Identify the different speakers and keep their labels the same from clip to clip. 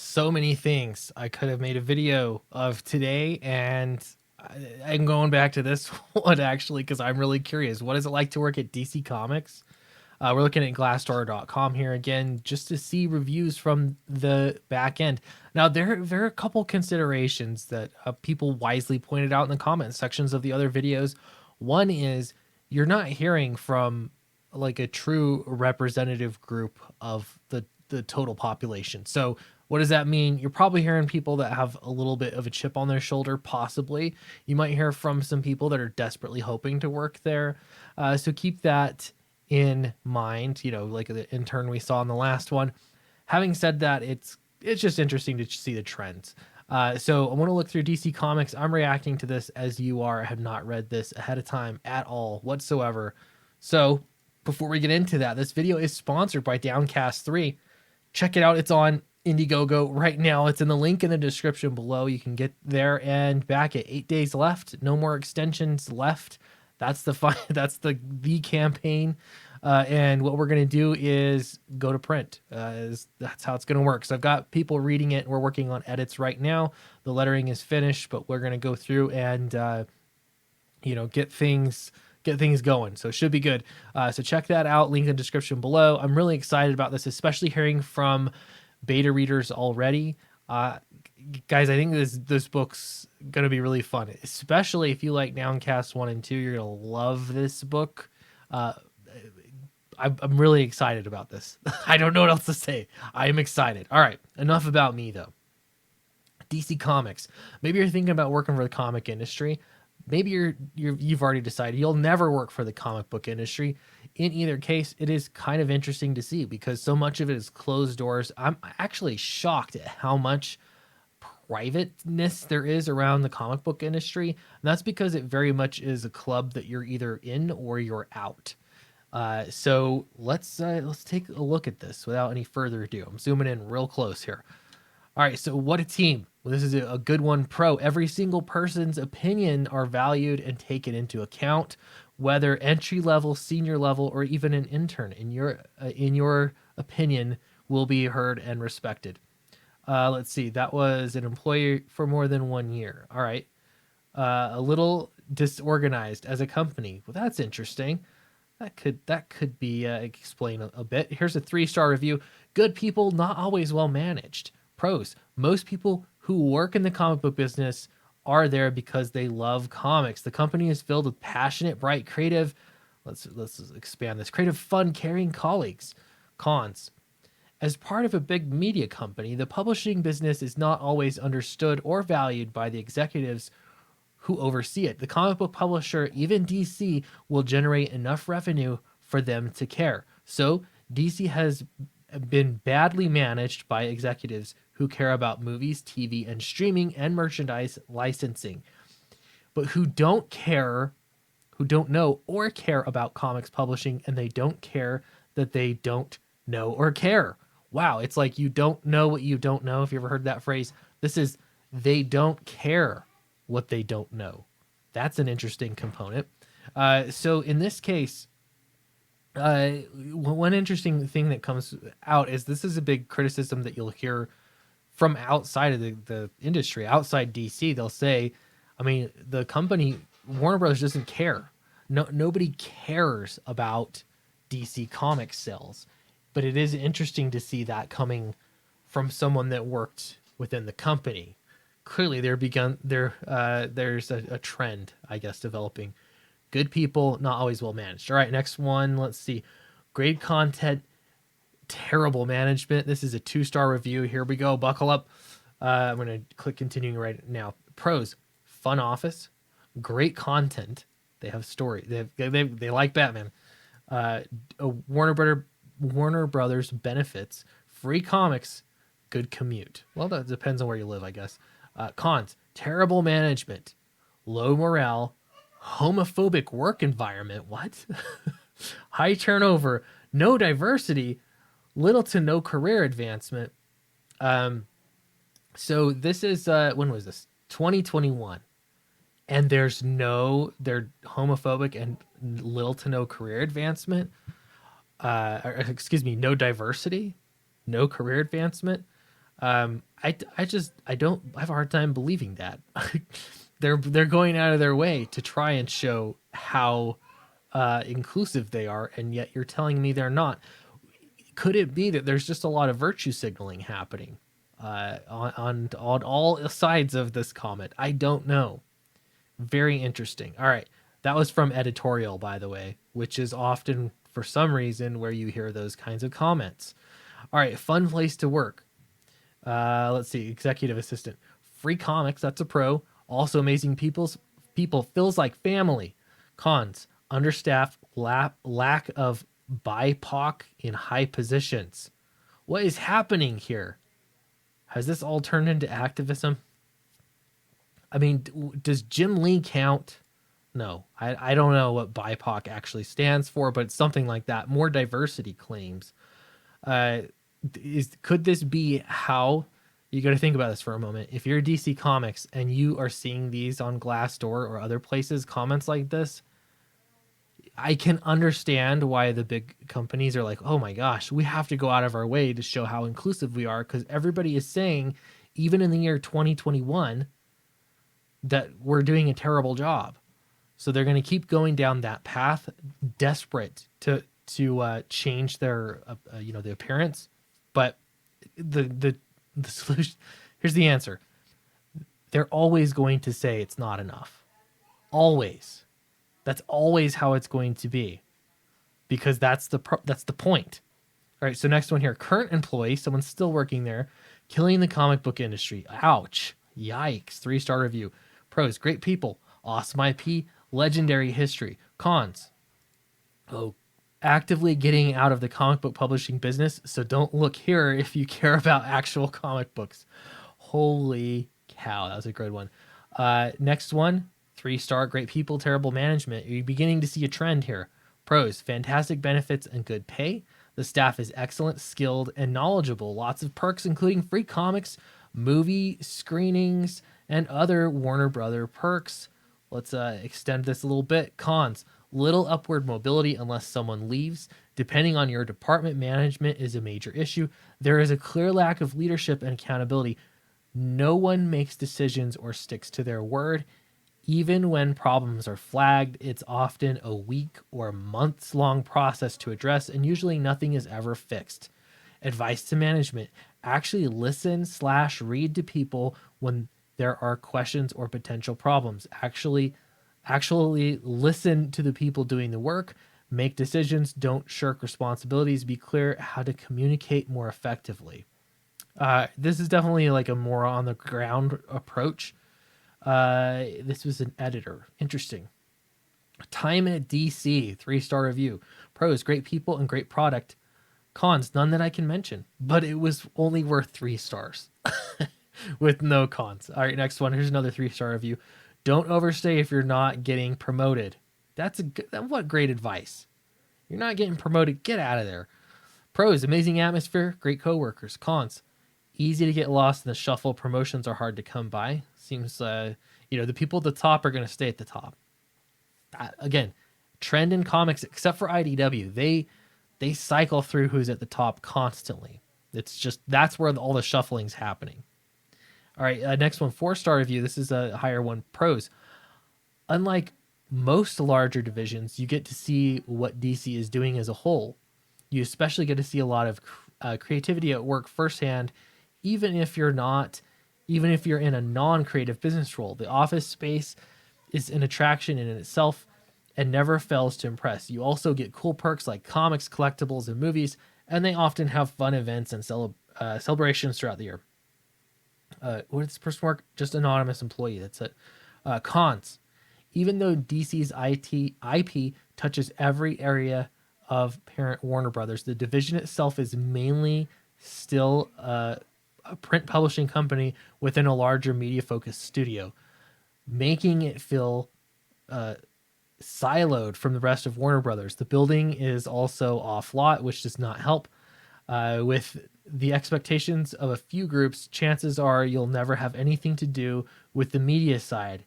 Speaker 1: So many things I could have made a video of today, and I'm going back to this one actually because I'm really curious. What is it like to work at DC Comics? We're looking at glassdoor.com here again just to see reviews from the back end. Now, there are a couple considerations that people wisely pointed out in the comment sections of the other videos. One is you're not hearing from like a true representative group of the total population. So what does that mean? You're probably hearing people that have a little bit of a chip on their shoulder, possibly. You might hear from some people that are desperately hoping to work there. So keep that in mind, like the intern we saw in the last one. Having said that, it's just interesting to see the trends. So I want to look through DC Comics. I'm reacting to this as you are. I have not read this ahead of time at all whatsoever. So before we get into that, this video is sponsored by Downcast 3. Check it out. It's on Indiegogo right now. It's in the link in the description below. You can get there and back at 8 days left. No more extensions left. That's that's the campaign. And what we're going to do is go to print. That's how it's going to work. So I've got people reading it. We're working on edits right now. The lettering is finished, but we're going to go through and, get things going. So it should be good. So check that out. Link in the description below. I'm really excited about this, especially hearing from beta readers already. Guys, I think this book's going to be really fun, especially if you like Downcast 1 and 2. You're going to love this book. I'm really excited about this. I don't know what else to say. I am excited. All right, enough about me, though. DC Comics. Maybe you're thinking about working for the comic industry. Maybe you've already decided you'll never work for the comic book industry. In either case, it is kind of interesting to see because so much of it is closed doors. I'm actually shocked at how much privateness there is around the comic book industry. And that's because it very much is a club that you're either in or you're out. So let's take a look at this without any further ado. I'm zooming in real close here. All right, so what a team. Well, this is a good one. Pro. Every single person's opinion are valued and taken into account, whether entry level, senior level, or even an intern. In your opinion, will be heard and respected. Let's see. That was an employee for more than 1 year. All right. A little disorganized as a company. Well, that's interesting. That could be explained a bit. Here's a 3-star review. Good people, not always well managed. Pros. Most people who work in the comic book business are there because they love comics. The company is filled with passionate, bright, creative, let's expand this, creative, fun, caring colleagues. Cons. As part of a big media company, the publishing business is not always understood or valued by the executives who oversee it. The comic book publisher, even DC, will generate enough revenue for them to care. So DC has been badly managed by executives who care about movies, TV, and streaming and merchandise licensing, but who don't know or care about comics publishing, and they don't care that they don't know or care. Wow, it's like you don't know what you don't know. If you ever heard that phrase, this is they don't care what they don't know. That's an interesting component. So in this case, one interesting thing that comes out is this is a big criticism that you'll hear from outside of the industry, outside DC. They'll say, I mean, the company Warner Bros. Doesn't care. Nobody cares about DC Comics sales, but it is interesting to see that coming from someone that worked within the company. Clearly, there's a trend, I guess, developing. Good people, not always well managed. All right, next one. Let's see. Great content, terrible management. This is a 2-star review. Here we go. Buckle up. I'm going to click continuing right now. Pros, fun office, great content. They have story. They like Batman. Warner Brothers benefits, free comics, good commute. Well, that depends on where you live, I guess. Cons, terrible management, low morale, homophobic work environment. What? High turnover, no diversity, little to no career advancement. So this is when was this? 2021, and they're homophobic and little to no career advancement. No diversity, no career advancement. I don't I have a hard time believing that. They're going out of their way to try and show how inclusive they are, and yet you're telling me they're not. Could it be that there's just a lot of virtue signaling happening on all sides of this comment? I don't know. Very interesting. All right. That was from editorial, by the way, which is often, for some reason, where you hear those kinds of comments. All right. Fun place to work. Let's see. Executive assistant. Free comics. That's a pro. Also amazing people. Feels like family. Cons. Understaffed. Lack of BIPOC in high positions. What is happening here? Has this all turned into activism? I mean, does Jim Lee count? No, I don't know what BIPOC actually stands for, but it's something like that. More diversity claims. Uh, could this be how you got to think about this for a moment? If you're DC Comics and you are seeing these on Glassdoor or other places, comments like this, I can understand why the big companies are like, oh my gosh, we have to go out of our way to show how inclusive we are, because everybody is saying, even in the year 2021, that we're doing a terrible job. So they're going to keep going down that path, desperate to change their the appearance. But the solution, here's the answer: they're always going to say it's not enough. Always. That's always how it's going to be, because that's the point. All right. So next one here: current employee, someone's still working there, killing the comic book industry. Ouch! Yikes! 3-star review. Pros: great people, awesome IP, legendary history. Cons: oh, actively getting out of the comic book publishing business, so don't look here if you care about actual comic books. Holy cow, that was a good one. Next one: 3-star, great people, terrible management. You're beginning to see a trend here. Pros: fantastic benefits and good pay. The staff is excellent, skilled, and knowledgeable. Lots of perks, including free comics, movie screenings, and other Warner Brother perks. Let's extend this a little bit. Cons: little upward mobility unless someone leaves. Depending on your department, management is a major issue. There is a clear lack of leadership and accountability. No one makes decisions or sticks to their word. Even when problems are flagged, it's often a week or months long process to address, and usually nothing is ever fixed. Advice to management: actually listen/read to people when there are questions or potential problems. Actually listen to the people doing the work, make decisions, don't shirk responsibilities, be clear how to communicate more effectively. This is definitely like a more on the ground approach. This was an editor. Interesting. Time at DC, 3-star review. Pros: great people and great product. Cons: none that I can mention, but it was only worth 3 stars with no cons. All right, next one. Here's another 3-star review. Don't overstay if you're not getting promoted. What great advice. You're not getting promoted, get out of there. Pros: amazing atmosphere, great coworkers. Cons: easy to get lost in the shuffle. Promotions are hard to come by. Seems the people at the top are going to stay at the top. Again, trend in comics, except for IDW, they cycle through who's at the top constantly. It's just that's where all the shuffling's happening. All right, next one, 4-star review. This is a higher one. Pros: unlike most larger divisions, you get to see what DC is doing as a whole. You especially get to see a lot of creativity at work firsthand, even if you're in a non-creative business role. The office space is an attraction in itself and never fails to impress. You also get cool perks like comics, collectibles, and movies, and they often have fun events and celebrations throughout the year. What does this person work? Just anonymous employee. That's it. Cons: even though DC's IP touches every area of parent Warner Brothers, the division itself is mainly still a print publishing company within a larger media-focused studio, making it feel siloed from the rest of Warner Brothers. The building is also off-lot, which does not help. With the expectations of a few groups, chances are you'll never have anything to do with the media side.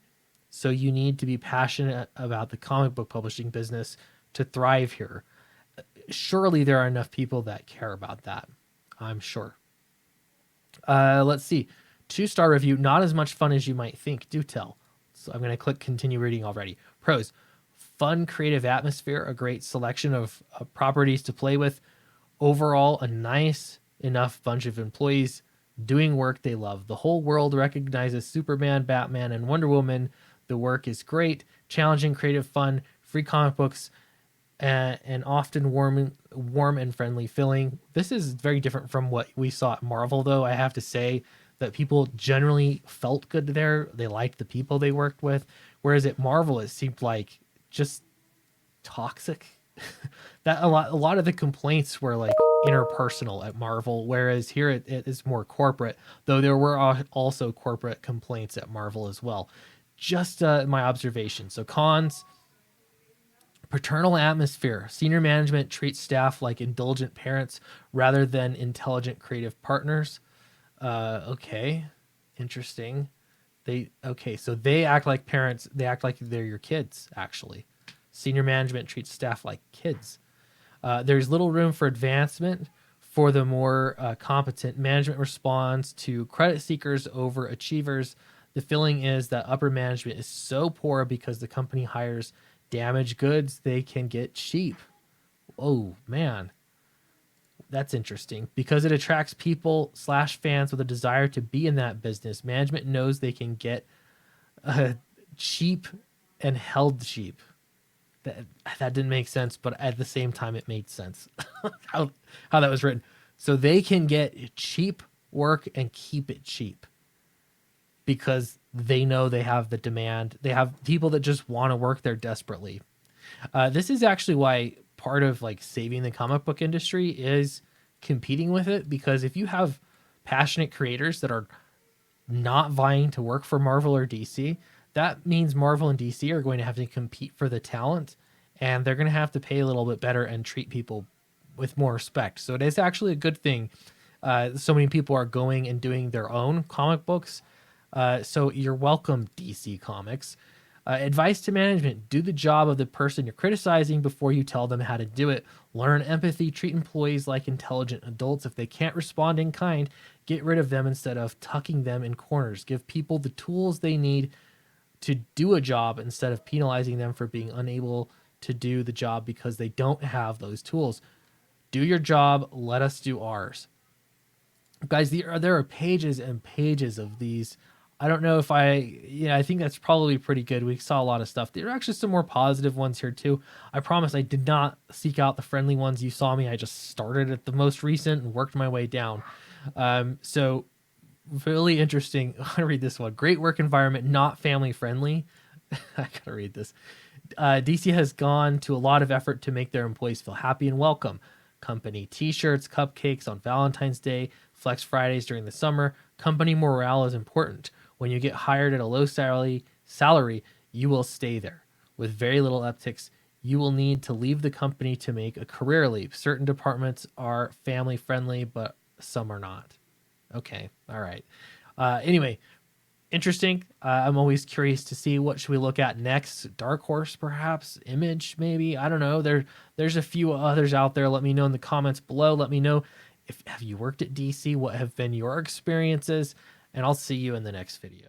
Speaker 1: So you need to be passionate about the comic book publishing business to thrive here. Surely there are enough people that care about that. I'm sure. Let's see. 2-star review. Not as much fun as you might think. Do tell. So I'm going to click continue reading already. Pros. Fun, creative atmosphere. A great selection of properties to play with. Overall, a nice enough bunch of employees doing work they love. The whole world recognizes Superman, Batman, and Wonder Woman. The work is great, challenging, creative, fun, free comic books, and often warm and friendly feeling. This is very different from what we saw at Marvel, though. I have to say that people generally felt good there. They liked the people they worked with, whereas at Marvel it seemed like just toxic. That a lot of the complaints were like interpersonal at Marvel, whereas here it is more corporate. Though there were also corporate complaints at Marvel as well. Just my observation. So cons: paternal atmosphere. Senior management treats staff like indulgent parents rather than intelligent creative partners. Okay, interesting. So they act like parents. They act like they're your kids. Actually, senior management treats staff like kids. There's little room for advancement for the more competent. Management responds to credit seekers over achievers. The feeling is that upper management is so poor because the company hires damaged goods they can get cheap. Oh, man. That's interesting. Because it attracts people / fans with a desire to be in that business. Management knows they can get cheap and held cheap. That didn't make sense, but at the same time it made sense how that was written. So they can get cheap work and keep it cheap because they know they have the demand. They have people that just want to work there desperately. This is actually why part of like saving the comic book industry is competing with it, because if you have passionate creators that are not vying to work for Marvel or DC, that means Marvel and DC are going to have to compete for the talent, and they're going to have to pay a little bit better and treat people with more respect. So it is actually a good thing. So many people are going and doing their own comic books. So you're welcome, DC Comics. Advice to management: do the job of the person you're criticizing before you tell them how to do it. Learn empathy. Treat employees like intelligent adults. If they can't respond in kind, get rid of them instead of tucking them in corners. Give people the tools they need to do a job instead of penalizing them for being unable to do the job because they don't have those tools. Do your job. Let us do ours. Guys, there are pages and pages of these. I don't know if I think that's probably pretty good. We saw a lot of stuff. There are actually some more positive ones here too. I promise I did not seek out the friendly ones. You saw me. I just started at the most recent and worked my way down. So really interesting. I gotta read this one. Great work environment, not family friendly. I gotta read this. DC has gone to a lot of effort to make their employees feel happy and welcome. Company t-shirts, cupcakes on Valentine's Day, Flex Fridays during the summer. Company morale is important. When you get hired at a low salary, you will stay there. With very little upticks, you will need to leave the company to make a career leap. Certain departments are family friendly, but some are not. Okay, all right. Anyway, interesting. I'm always curious to see what should we look at next. Dark Horse, perhaps. Image, maybe. I don't know. There's a few others out there. Let me know in the comments below. Let me know if have you worked at DC. What have been your experiences? And I'll see you in the next video.